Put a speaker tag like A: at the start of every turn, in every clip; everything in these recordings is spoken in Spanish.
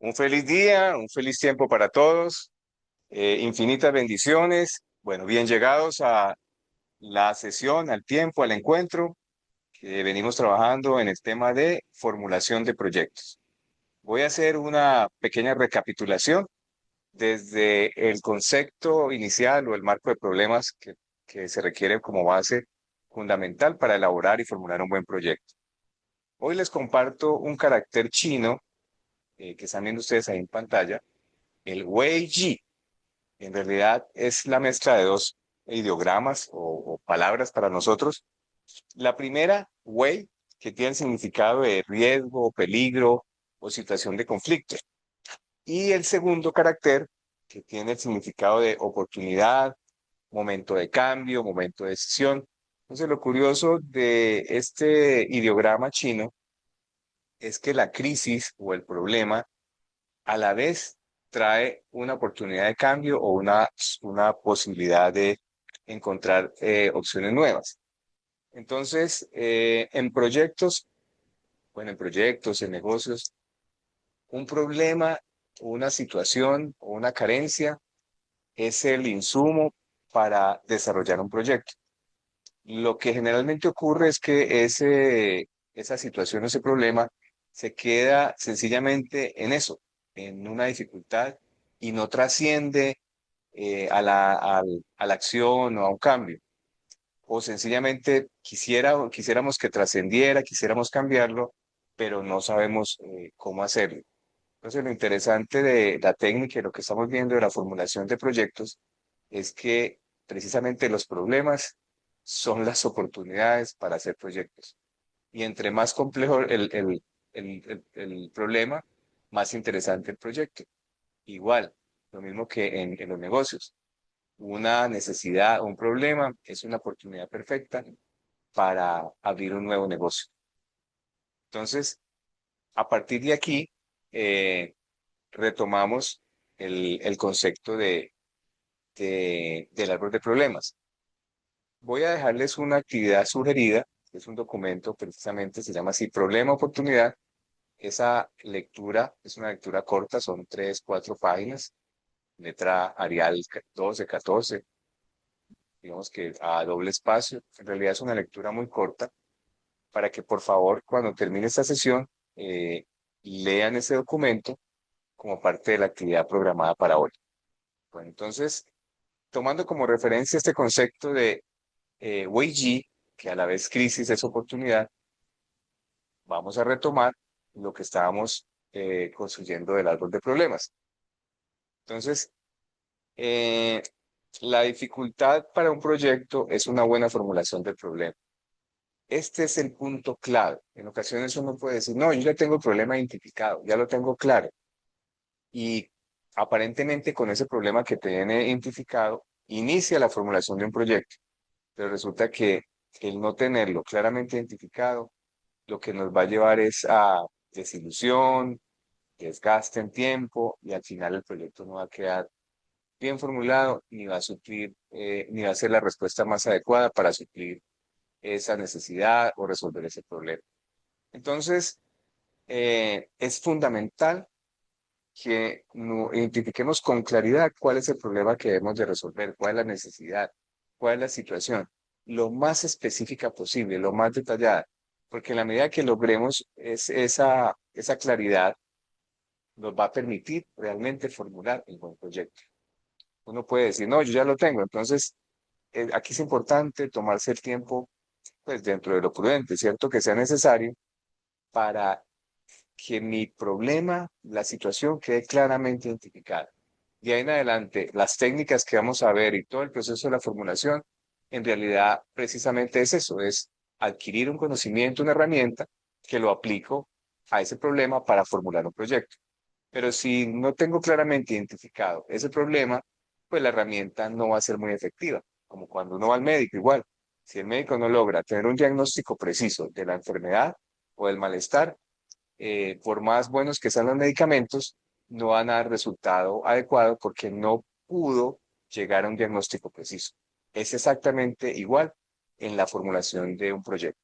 A: Un feliz día, un feliz tiempo para todos, infinitas bendiciones. Bueno, bien llegados a la sesión, al tiempo, al encuentro que venimos trabajando en el tema de formulación de proyectos. Voy a hacer una pequeña recapitulación desde el concepto inicial o el marco de problemas que se requiere como base fundamental para elaborar y formular un buen proyecto. Hoy les comparto un carácter chino que están viendo ustedes ahí en pantalla, el Wei Ji. En realidad es la mezcla de dos ideogramas o palabras para nosotros. La primera, Wei, que tiene el significado de riesgo, peligro o situación de conflicto. Y el segundo carácter, que tiene el significado de oportunidad, momento de cambio, momento de decisión. Entonces, lo curioso de este ideograma chino es que la crisis o el problema a la vez trae una oportunidad de cambio o una posibilidad de encontrar opciones nuevas. Entonces, en negocios, un problema, una situación o una carencia es el insumo para desarrollar un proyecto. Lo que generalmente ocurre es que esa situación, ese problema, se queda sencillamente en eso, en una dificultad y no trasciende a la acción o a un cambio. O sencillamente quisiéramos que trascendiera, quisiéramos cambiarlo, pero no sabemos cómo hacerlo. Entonces, lo interesante de la técnica y lo que estamos viendo de la formulación de proyectos es que precisamente los problemas son las oportunidades para hacer proyectos. Y entre más complejo el problema, más interesante el proyecto. Igual, lo mismo que en los negocios. Una necesidad o un problema es una oportunidad perfecta para abrir un nuevo negocio. Entonces, a partir de aquí, eh, retomamos el concepto del árbol de problemas. Voy a dejarles una actividad sugerida, que es un documento, precisamente se llama así, Problema Oportunidad. Esa lectura es una lectura corta, son 3, 4 páginas, letra Arial 12, 14, digamos que a doble espacio. En realidad es una lectura muy corta para que por favor cuando termine esta sesión lean ese documento como parte de la actividad programada para hoy. Bueno, entonces, tomando como referencia este concepto de Wei Ji, que a la vez crisis es oportunidad, vamos a retomar lo que estábamos construyendo del árbol de problemas. Entonces, eh, la dificultad para un proyecto es una buena formulación del problema. Este es el punto clave. En ocasiones uno puede decir, no, yo ya tengo el problema identificado, ya lo tengo claro. Y aparentemente con ese problema que tiene identificado, inicia la formulación de un proyecto. Pero resulta que el no tenerlo claramente identificado, lo que nos va a llevar es a desilusión, desgaste en tiempo y al final el proyecto no va a quedar bien formulado ni va a suplir, ni va a ser la respuesta más adecuada para suplir esa necesidad o resolver ese problema. Entonces, es fundamental que identifiquemos con claridad cuál es el problema que debemos de resolver, cuál es la necesidad, cuál es la situación, lo más específica posible, lo más detallada, porque en la medida que logremos esa claridad, nos va a permitir realmente formular el buen proyecto. Uno puede decir, no, yo ya lo tengo, entonces aquí es importante tomarse el tiempo, pues dentro de lo prudente, ¿cierto? Que sea necesario para que mi problema, la situación quede claramente identificada. De ahí en adelante, las técnicas que vamos a ver y todo el proceso de la formulación, en realidad precisamente es eso, es adquirir un conocimiento, una herramienta que lo aplico a ese problema para formular un proyecto. Pero si no tengo claramente identificado ese problema, pues la herramienta no va a ser muy efectiva, como cuando uno va al médico igual. Si el médico no logra tener un diagnóstico preciso de la enfermedad o del malestar, por más buenos que sean los medicamentos, no van a dar resultado adecuado porque no pudo llegar a un diagnóstico preciso. Es exactamente igual en la formulación de un proyecto.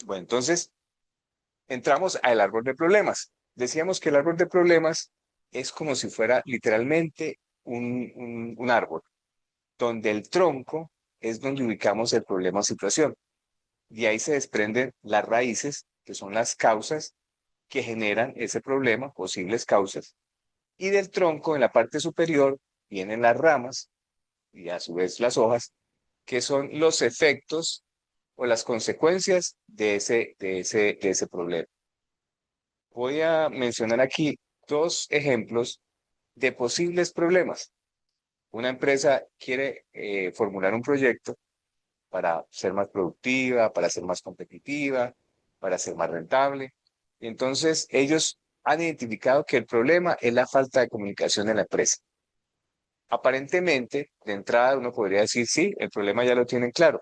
A: Bueno, entonces entramos al árbol de problemas. Decíamos que el árbol de problemas es como si fuera literalmente un árbol, donde el tronco es donde ubicamos el problema o situación. De ahí se desprenden las raíces, que son las causas que generan ese problema, posibles causas. Y del tronco, en la parte superior, vienen las ramas y a su vez las hojas, que son los efectos o las consecuencias de ese problema. Voy a mencionar aquí dos ejemplos de posibles problemas. Una empresa quiere formular un proyecto para ser más productiva, para ser más competitiva, para ser más rentable. Y entonces ellos han identificado que el problema es la falta de comunicación en la empresa. Aparentemente, de entrada uno podría decir, sí, el problema ya lo tienen claro,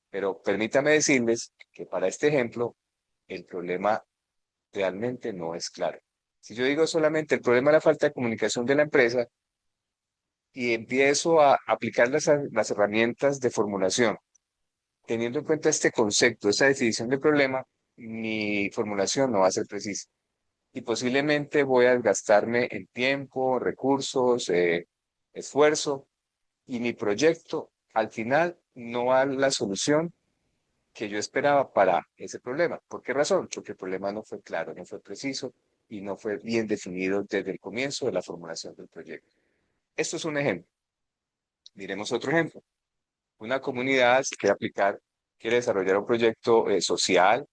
A: pero permítame decirles que para este ejemplo, el problema realmente no es claro. Si yo digo solamente el problema es la falta de comunicación de la empresa y empiezo a aplicar las herramientas de formulación, teniendo en cuenta este concepto, esta definición de problema, mi formulación no va a ser precisa. Y posiblemente voy a gastarme en tiempo, recursos, esfuerzo, y mi proyecto al final no va a dar la solución que yo esperaba para ese problema. ¿Por qué razón? Porque el problema no fue claro, no fue preciso y no fue bien definido desde el comienzo de la formulación del proyecto. Esto es un ejemplo. Miremos otro ejemplo. Una comunidad quiere aplicar, quiere desarrollar un proyecto social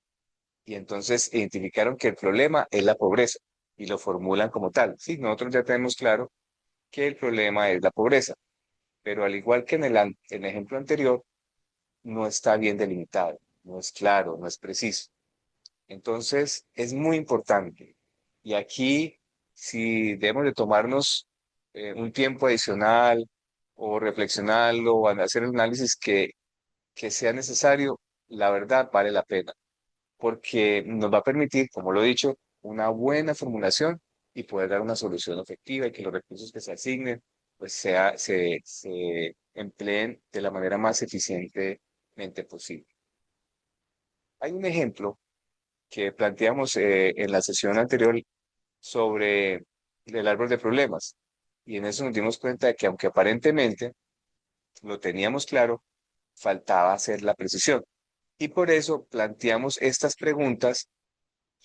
A: y entonces identificaron que el problema es la pobreza y lo formulan como tal. Sí, nosotros ya tenemos claro que el problema es la pobreza, pero al igual que en el ejemplo anterior, no está bien delimitado, no es claro, no es preciso. Entonces, es muy importante. Y aquí, si debemos de tomarnos un tiempo adicional o reflexionarlo o hacer el análisis que sea necesario, la verdad vale la pena, porque nos va a permitir, como lo he dicho, una buena formulación y poder dar una solución efectiva y que los recursos que se asignen pues se empleen de la manera más eficientemente posible. Hay un ejemplo que planteamos en la sesión anterior sobre el árbol de problemas y en eso nos dimos cuenta de que aunque aparentemente lo teníamos claro, faltaba hacer la precisión. Y por eso planteamos estas preguntas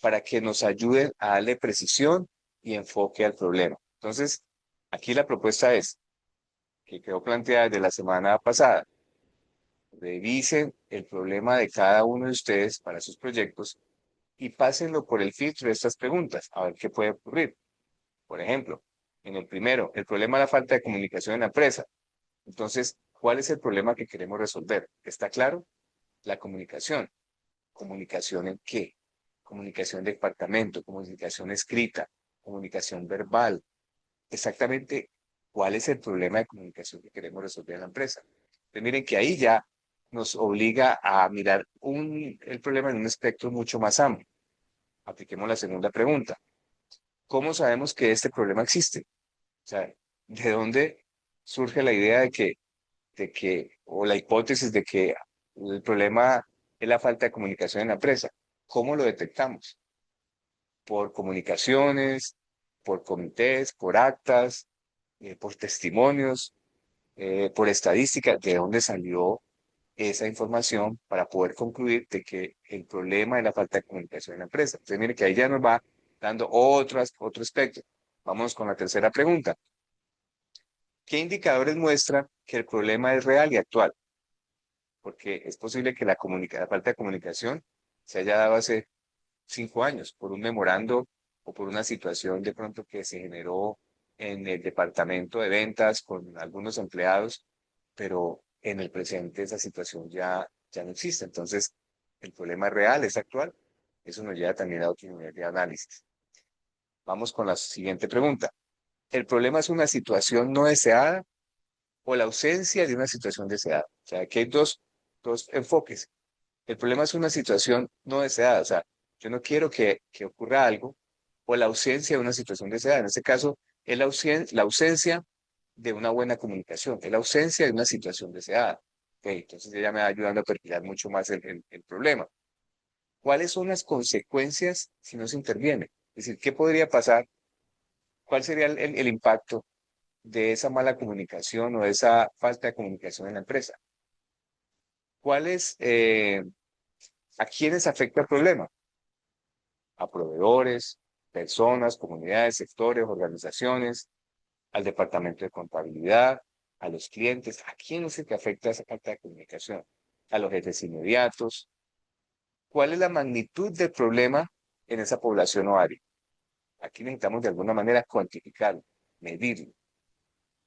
A: para que nos ayuden a darle precisión y enfoque al problema. Entonces, aquí la propuesta es, que quedó planteada desde la semana pasada, revisen el problema de cada uno de ustedes para sus proyectos y pásenlo por el filtro de estas preguntas, a ver qué puede ocurrir. Por ejemplo, en el primero, el problema de la falta de comunicación en la empresa. Entonces, ¿cuál es el problema que queremos resolver? ¿Está claro? La comunicación. ¿Comunicación en qué? Comunicación de departamento, comunicación escrita, comunicación verbal. Exactamente, ¿cuál es el problema de comunicación que queremos resolver en la empresa? Entonces, miren que ahí ya nos obliga a mirar el problema en un espectro mucho más amplio. Apliquemos la segunda pregunta. ¿Cómo sabemos que este problema existe? O sea, ¿de dónde surge la idea o la hipótesis de que el problema es la falta de comunicación en la empresa? ¿Cómo lo detectamos? Por comunicaciones, por comités, por actas, por testimonios, por estadística, ¿de dónde salió esa información para poder concluir de que el problema es la falta de comunicación en la empresa? Entonces, mire que ahí ya nos va dando otro aspecto. Vamos con la tercera pregunta. ¿Qué indicadores muestran que el problema es real y actual? Porque es posible que la falta de comunicación se haya dado hace 5 años por un memorando o por una situación de pronto que se generó en el departamento de ventas con algunos empleados, pero en el presente esa situación ya no existe. Entonces, el problema es real, es actual. Eso nos lleva también a otro nivel de análisis. Vamos con la siguiente pregunta. ¿El problema es una situación no deseada o la ausencia de una situación deseada? O sea, aquí hay dos enfoques. El problema es una situación no deseada, o sea, yo no quiero que ocurra algo, o la ausencia de una situación deseada. En este caso, es la ausencia de una buena comunicación, es la ausencia de una situación deseada. Ok, entonces ella me va ayudando a perfilar mucho más el problema. ¿Cuáles son las consecuencias si no se interviene? Es decir, ¿qué podría pasar? ¿Cuál sería el impacto de esa mala comunicación o de esa falta de comunicación en la empresa? ¿Cuáles, a quiénes afecta el problema? A proveedores, personas, comunidades, sectores, organizaciones, al departamento de contabilidad, a los clientes. ¿A quién es el que afecta esa falta de comunicación? A los jefes inmediatos. ¿Cuál es la magnitud del problema en esa población o área? Aquí necesitamos de alguna manera cuantificarlo, medirlo.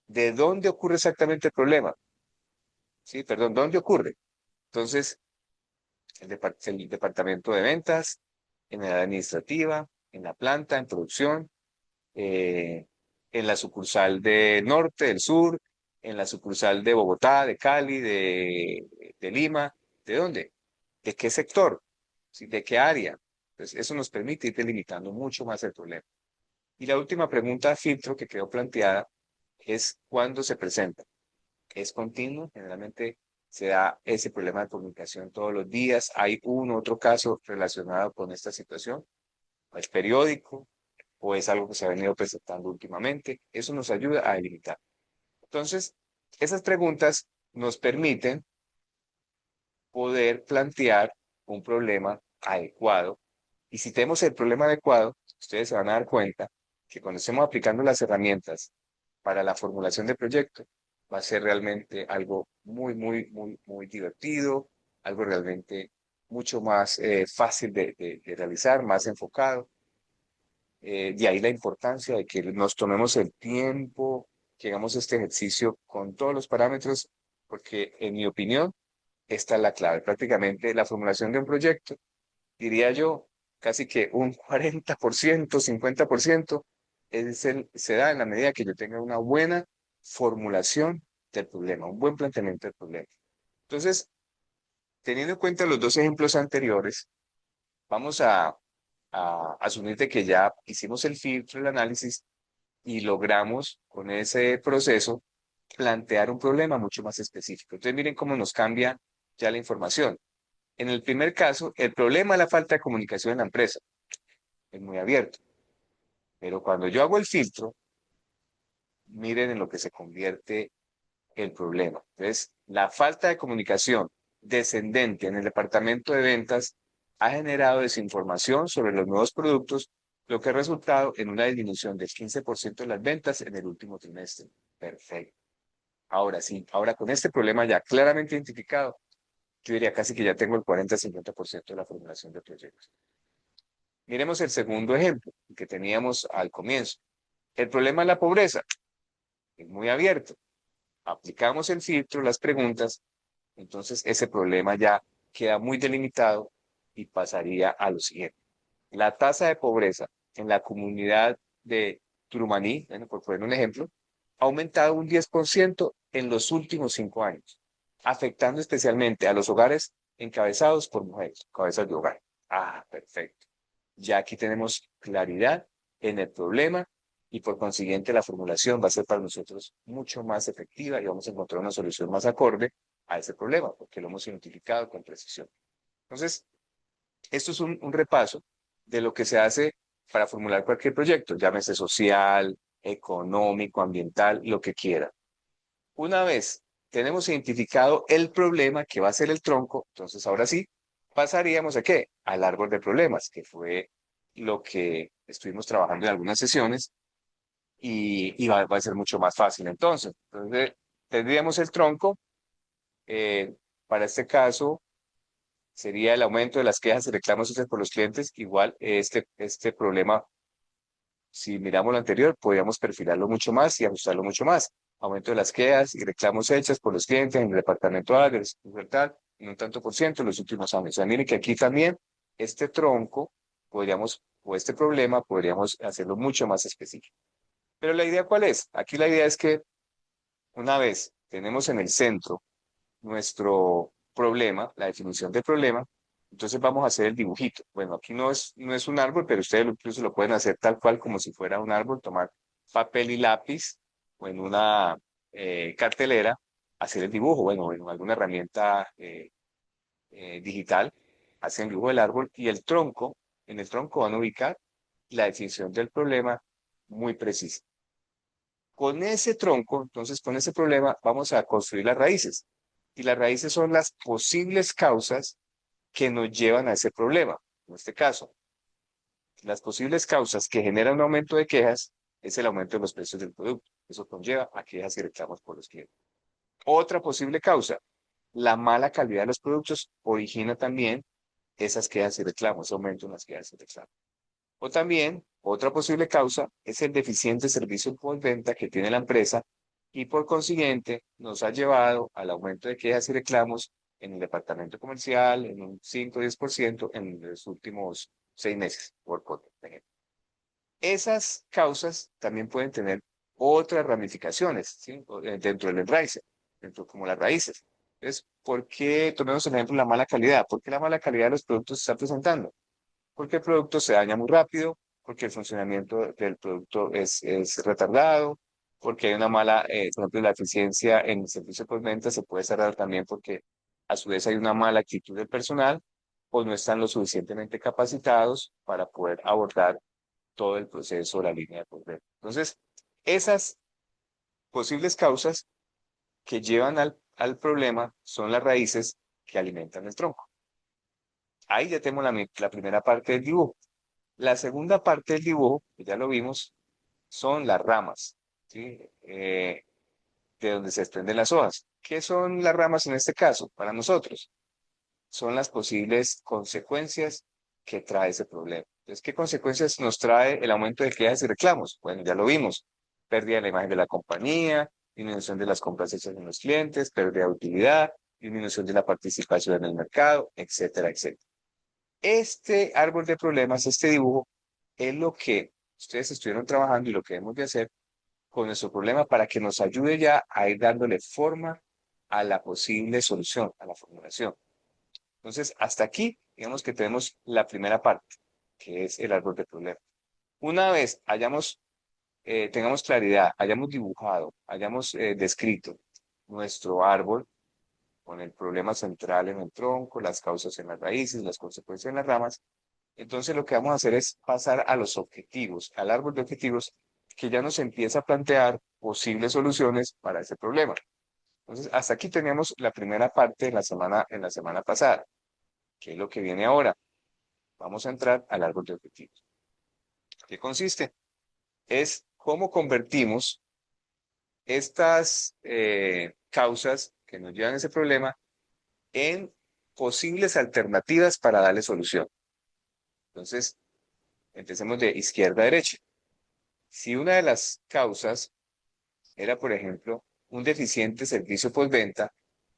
A: ¿De dónde ocurre exactamente el problema? Sí, perdón, ¿dónde ocurre? Entonces, el departamento de ventas, en la área administrativa, en la planta, en producción, eh, en la sucursal de norte, del sur, en la sucursal de Bogotá, de Cali, de Lima. ¿De dónde? ¿De qué sector? ¿Sí? ¿De qué área? Entonces, eso nos permite ir delimitando mucho más el problema. Y la última pregunta, filtro, que quedó planteada es ¿cuándo se presenta? ¿Es continuo? Generalmente se da ese problema de comunicación todos los días. ¿Hay uno u otro caso relacionado con esta situación? ¿Es periódico? ¿O es algo que se ha venido presentando últimamente? Eso nos ayuda a delimitar. Entonces, esas preguntas nos permiten poder plantear un problema adecuado. Y si tenemos el problema adecuado, ustedes se van a dar cuenta que cuando estemos aplicando las herramientas para la formulación de proyecto, va a ser realmente algo muy divertido, algo realmente mucho más fácil de realizar, más enfocado. De ahí la importancia de que nos tomemos el tiempo, que hagamos este ejercicio con todos los parámetros, porque en mi opinión, esta es la clave. Prácticamente la formulación de un proyecto, diría yo, casi que un 40%, 50%, se da en la medida que yo tenga una buena formulación del problema, un buen planteamiento del problema. Entonces, teniendo en cuenta los dos ejemplos anteriores, vamos a asumir de que ya hicimos el filtro, el análisis y logramos con ese proceso plantear un problema mucho más específico. Entonces, miren cómo nos cambia ya la información. En el primer caso, el problema es la falta de comunicación en la empresa. Es muy abierto. Pero cuando yo hago el filtro, miren en lo que se convierte el problema. Entonces, la falta de comunicación descendente en el departamento de ventas ha generado desinformación sobre los nuevos productos, lo que ha resultado en una disminución del 15% de las ventas en el último trimestre. Perfecto. Ahora sí, ahora con este problema ya claramente identificado, yo diría casi que ya tengo el 40-50% de la formulación de proyectos. Miremos el segundo ejemplo que teníamos al comienzo. El problema es la pobreza. Es muy abierto. Aplicamos el filtro, las preguntas, entonces ese problema ya queda muy delimitado y pasaría a lo siguiente. La tasa de pobreza en la comunidad de Turumaní, bueno, por poner un ejemplo, ha aumentado un 10% en los últimos 5 años, afectando especialmente a los hogares encabezados por mujeres, cabezas de hogar. Ah, perfecto. Ya aquí tenemos claridad en el problema y por consiguiente la formulación va a ser para nosotros mucho más efectiva y vamos a encontrar una solución más acorde a ese problema porque lo hemos identificado con precisión. Entonces, esto es un repaso de lo que se hace para formular cualquier proyecto, llámese social, económico, ambiental, lo que quiera. Una vez tenemos identificado el problema que va a ser el tronco, entonces ahora sí, pasaríamos a qué? Al árbol de problemas, que fue lo que estuvimos trabajando en algunas sesiones y va a ser mucho más fácil entonces, tendríamos el tronco, eh, para este caso sería el aumento de las quejas y reclamos hechas por los clientes, igual este problema, si miramos lo anterior, podríamos perfilarlo mucho más y ajustarlo mucho más. Aumento de las quejas y reclamos hechas por los clientes en el departamento A, del tal, en un tanto por ciento en los últimos años. O sea, miren que aquí también este tronco podríamos, o este problema, podríamos hacerlo mucho más específico. Pero la idea, ¿cuál es? Aquí la idea es que una vez tenemos en el centro nuestro problema, la definición del problema, entonces vamos a hacer el dibujito. Bueno, aquí no es un árbol, pero ustedes incluso lo pueden hacer tal cual como si fuera un árbol, tomar papel y lápiz o en una cartelera, hacer el dibujo, bueno, en alguna herramienta digital, hacen el dibujo del árbol y el tronco, en el tronco van a ubicar la definición del problema muy precisa. Con ese tronco, entonces con ese problema, vamos a construir las raíces. Y las raíces son las posibles causas que nos llevan a ese problema. En este caso, las posibles causas que generan un aumento de quejas es el aumento de los precios del producto. Eso conlleva a quejas y reclamos por los clientes. Otra posible causa, la mala calidad de los productos origina también esas quejas y reclamos, ese aumento en las quejas y reclamos. O también, otra posible causa es el deficiente servicio postventa que tiene la empresa y por consiguiente nos ha llevado al aumento de quejas y reclamos en el departamento comercial en un 5 o 10% en los últimos 6 meses, por ejemplo. Esas causas también pueden tener otras ramificaciones, ¿sí? Dentro del enraice, dentro como las raíces. Entonces, ¿por qué tomemos el ejemplo de la mala calidad? ¿Por qué la mala calidad de los productos se está presentando? Porque el producto se daña muy rápido, porque el funcionamiento del producto es retardado, porque hay una mala, por ejemplo, la eficiencia en el servicio postventa se puede cerrar también porque a su vez hay una mala actitud del personal o no están lo suficientemente capacitados para poder abordar todo el proceso, la línea de postventa. Entonces, esas posibles causas que llevan al problema son las raíces que alimentan el tronco. Ahí ya tenemos la primera parte del dibujo. La segunda parte del dibujo, que ya lo vimos, son las ramas, ¿sí? De donde se desprenden las hojas. ¿Qué son las ramas en este caso para nosotros? Son las posibles consecuencias que trae ese problema. Entonces, ¿qué consecuencias nos trae el aumento de quejas y reclamos? Bueno, ya lo vimos. Pérdida de la imagen de la compañía, disminución de las compras hechas en los clientes, pérdida de utilidad, disminución de la participación en el mercado, etcétera, etcétera. Este árbol de problemas, este dibujo, es lo que ustedes estuvieron trabajando y lo que debemos de hacer con nuestro problema para que nos ayude ya a ir dándole forma a la posible solución, a la formulación. Entonces, hasta aquí, digamos que tenemos la primera parte, que es el árbol de problemas. Una vez tengamos claridad, hayamos dibujado, hayamos descrito nuestro árbol con el problema central en el tronco, las causas en las raíces, las consecuencias en las ramas, entonces lo que vamos a hacer es pasar a los objetivos, al árbol de objetivos, que ya nos empieza a plantear posibles soluciones para ese problema. Entonces, hasta aquí teníamos la primera parte en la semana pasada, que es lo que viene ahora. Vamos a entrar al árbol de objetivos. ¿Qué consiste? Es cómo convertimos estas causas que nos llevan a ese problema en posibles alternativas para darle solución. Entonces, empecemos de izquierda a derecha. Si una de las causas era, por ejemplo, un deficiente servicio postventa,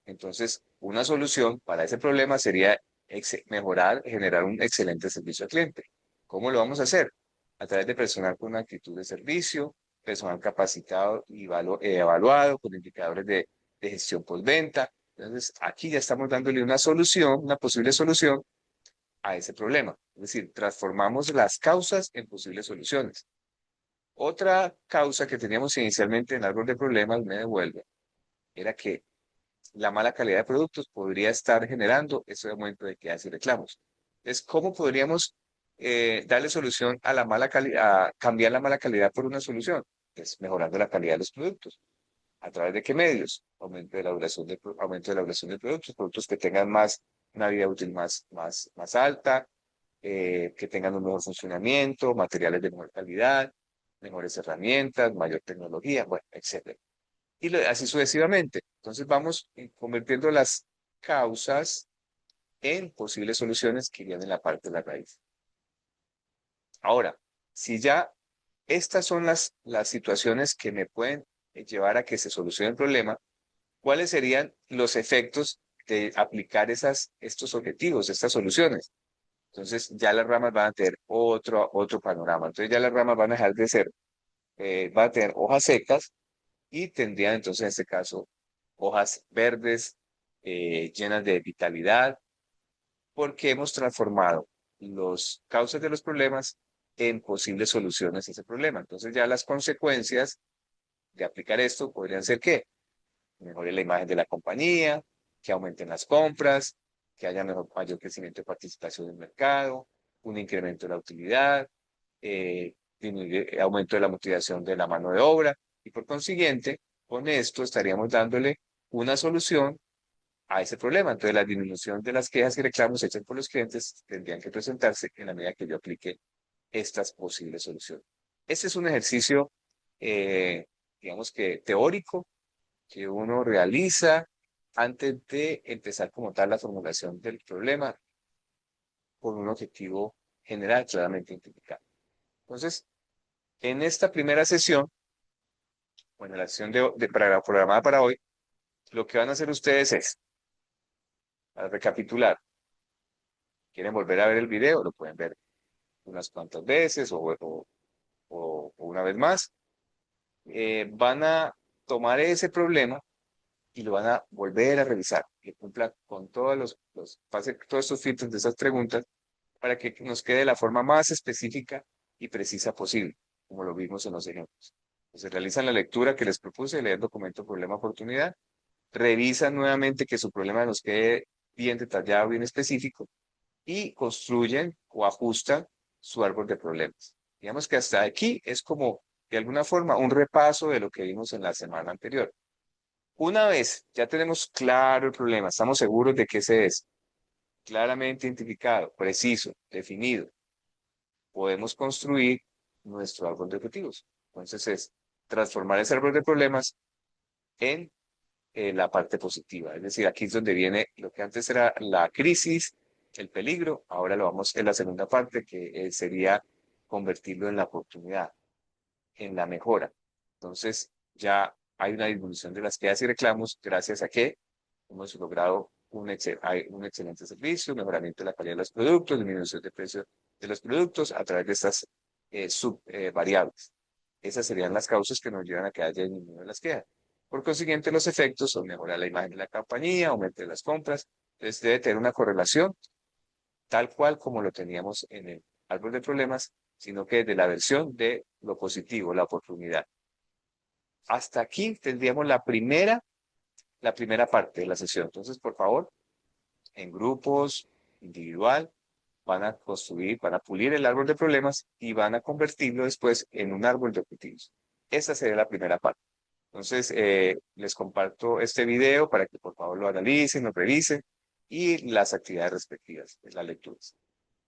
A: entonces una solución para ese problema sería mejorar, generar un excelente servicio al cliente. ¿Cómo lo vamos a hacer? A través de personal con una actitud de servicio, personal capacitado y evaluado con indicadores de gestión postventa. Entonces, aquí ya estamos dándole una solución, una posible solución a ese problema. Es decir, transformamos las causas en posibles soluciones. Otra causa que teníamos inicialmente en el árbol de problemas, me devuelve, era que la mala calidad de productos podría estar generando ese aumento de quejas y reclamos. Entonces, ¿cómo podríamos darle solución a la mala calidad, cambiar la mala calidad por una solución? Pues mejorando la calidad de los productos. ¿A través de qué medios? Aumento de la duración de productos, productos que tengan una vida útil más alta, que tengan un mejor funcionamiento, materiales de mejor calidad, mejores herramientas, mayor tecnología, bueno, etcétera. Y así sucesivamente. Entonces vamos convirtiendo las causas en posibles soluciones que irían en la parte de la raíz. Ahora, si ya estas son las situaciones que me pueden llevar a que se solucione el problema, ¿cuáles serían los efectos de aplicar estos objetivos, estas soluciones? Entonces ya las ramas van a tener otro panorama. Entonces ya las ramas van a dejar de ser, van a tener hojas secas y tendrían entonces en este caso hojas verdes, llenas de vitalidad, porque hemos transformado los causas de los problemas en posibles soluciones a ese problema. Entonces ya las consecuencias de aplicar esto podrían ser que mejore la imagen de la compañía, que aumenten las compras, que haya mayor crecimiento de participación del mercado, un incremento de la utilidad, disminuir, aumento de la motivación de la mano de obra y por consiguiente, con esto estaríamos dándole una solución a ese problema. Entonces, la disminución de las quejas y reclamos hechas por los clientes tendrían que presentarse en la medida que yo aplique estas posibles soluciones. Este es un ejercicio, digamos que teórico, que uno realiza antes de empezar como tal la formulación del problema con un objetivo general claramente identificado. Entonces, en esta primera sesión, bueno, la sesión programada para hoy, lo que van a hacer ustedes es, al recapitular, quieren volver a ver el video, lo pueden ver unas cuantas veces o una vez más. Van a tomar ese problema y lo van a volver a revisar, que cumpla con pase todos estos filtros de esas preguntas para que nos quede de la forma más específica y precisa posible, como lo vimos en los ejemplos. Entonces realizan la lectura que les propuse, leer documento, problema, oportunidad, revisan nuevamente que su problema nos quede bien detallado, bien específico, y construyen o ajustan su árbol de problemas. Digamos que hasta aquí es como, de alguna forma, un repaso de lo que vimos en la semana anterior. Una vez ya tenemos claro el problema, estamos seguros de que ese es claramente identificado, preciso, definido, podemos construir nuestro árbol de objetivos. Entonces es transformar ese árbol de problemas en la parte positiva. Es decir, aquí es donde viene lo que antes era la crisis, el peligro, ahora lo vamos en la segunda parte, que sería convertirlo en la oportunidad, en la mejora. Entonces, ya hay una disminución de las quejas y reclamos gracias a que hemos logrado hay un excelente servicio, mejoramiento de la calidad de los productos, disminución de precio de los productos a través de estas subvariables. Esas serían las causas que nos llevan a que haya disminuido las quejas. Por consiguiente, los efectos son mejorar la imagen de la compañía, aumento de las compras. Entonces, debe tener una correlación tal cual como lo teníamos en el árbol de problemas, sino que de la versión de lo positivo, la oportunidad. Hasta aquí tendríamos la primera parte de la sesión. Entonces, por favor, en grupos, individual, van a construir, van a pulir el árbol de problemas y van a convertirlo después en un árbol de objetivos. Esa sería la primera parte. Entonces, les comparto este video para que por favor lo analicen, lo revisen y las actividades respectivas, las lecturas.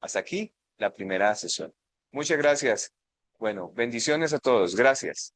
A: Hasta aquí la primera sesión. Muchas gracias. Bueno, bendiciones a todos. Gracias.